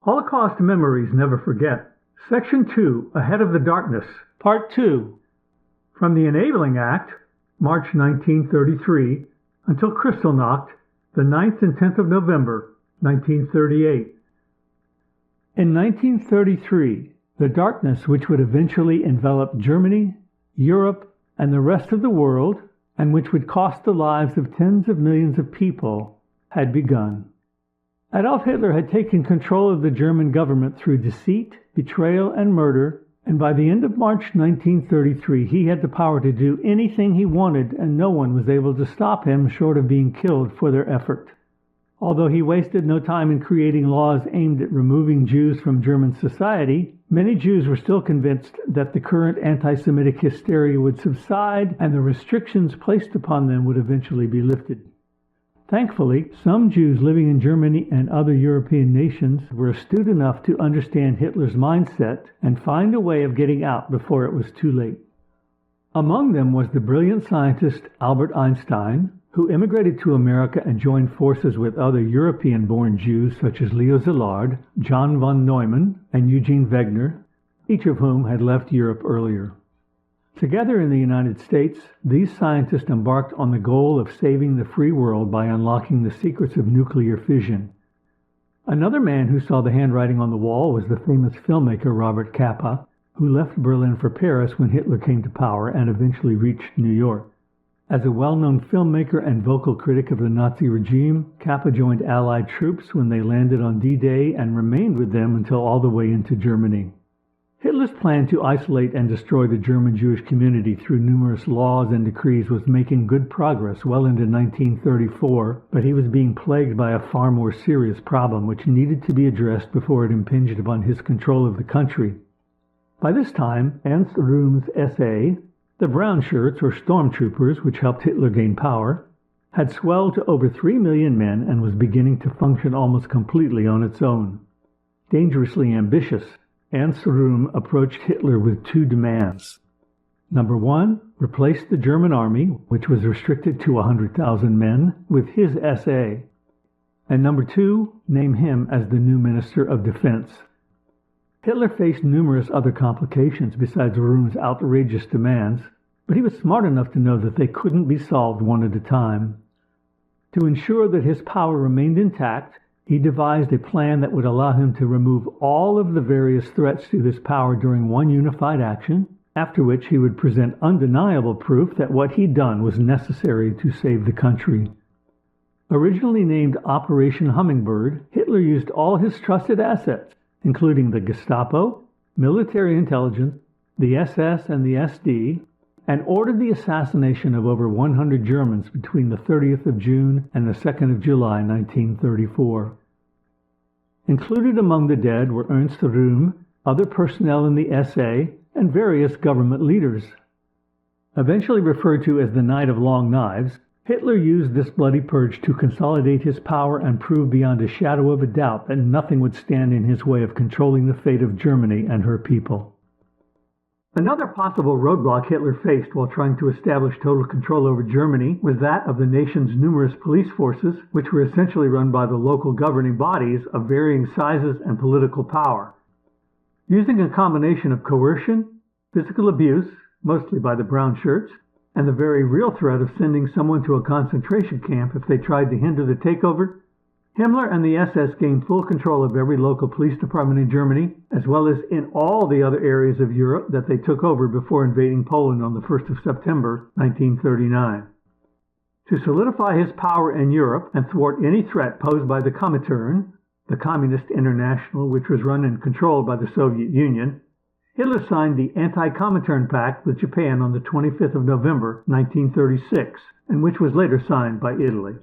Holocaust Memories Never Forget. Section 2, Ahead of the Darkness. Part 2. From the Enabling Act, March 1933, until Kristallnacht, the 9th and 10th of November, 1938. In 1933, the darkness which would eventually envelop Germany, Europe, and the rest of the world, and which would cost the lives of tens of millions of people, had begun. Adolf Hitler had taken control of the German government through deceit, betrayal, and murder, and by the end of March 1933 he had the power to do anything he wanted, and no one was able to stop him short of being killed for their effort. Although he wasted no time in creating laws aimed at removing Jews from German society, many Jews were still convinced that the current anti-Semitic hysteria would subside and the restrictions placed upon them would eventually be lifted. Thankfully, some Jews living in Germany and other European nations were astute enough to understand Hitler's mindset and find a way of getting out before it was too late. Among them was the brilliant scientist Albert Einstein, who immigrated to America and joined forces with other European-born Jews such as Leo Szilard, John von Neumann, and Eugene Wegner, each of whom had left Europe earlier. Together in the United States, these scientists embarked on the goal of saving the free world by unlocking the secrets of nuclear fission. Another man who saw the handwriting on the wall was the famous filmmaker Robert Capa, who left Berlin for Paris when Hitler came to power and eventually reached New York. As a well-known filmmaker and vocal critic of the Nazi regime, Capa joined Allied troops when they landed on D-Day and remained with them until all the way into Germany. Hitler's plan to isolate and destroy the German Jewish community through numerous laws and decrees was making good progress well into 1934, but he was being plagued by a far more serious problem which needed to be addressed before it impinged upon his control of the country. By this time, Ernst Röhm's SA, the brown shirts or stormtroopers which helped Hitler gain power, had swelled to over 3 million men and was beginning to function almost completely on its own. Dangerously ambitious, Ernst Röhm approached Hitler with two demands. Number one, replace the German army, which was restricted to 100,000 men, with his SA. And number two, name him as the new Minister of Defense. Hitler faced numerous other complications besides Röhm's outrageous demands, but he was smart enough to know that they couldn't be solved one at a time. To ensure that his power remained intact, he devised a plan that would allow him to remove all of the various threats to this power during one unified action, after which he would present undeniable proof that what he'd done was necessary to save the country. Originally named Operation Hummingbird, Hitler used all his trusted assets, including the Gestapo, military intelligence, the SS and the SD, and ordered the assassination of over 100 Germans between the 30th of June and the 2nd of July 1934. Included among the dead were Ernst Röhm, other personnel in the SA, and various government leaders. Eventually referred to as the Night of Long Knives, Hitler used this bloody purge to consolidate his power and prove beyond a shadow of a doubt that nothing would stand in his way of controlling the fate of Germany and her people. Another possible roadblock Hitler faced while trying to establish total control over Germany was that of the nation's numerous police forces, which were essentially run by the local governing bodies of varying sizes and political power. Using a combination of coercion, physical abuse, mostly by the brown shirts, and the very real threat of sending someone to a concentration camp if they tried to hinder the takeover, Himmler and the SS gained full control of every local police department in Germany, as well as in all the other areas of Europe that they took over before invading Poland on the 1st of September, 1939. To solidify his power in Europe and thwart any threat posed by the Comintern, the Communist International which was run and controlled by the Soviet Union, Hitler signed the Anti-Comintern Pact with Japan on the 25th of November, 1936, and which was later signed by Italy.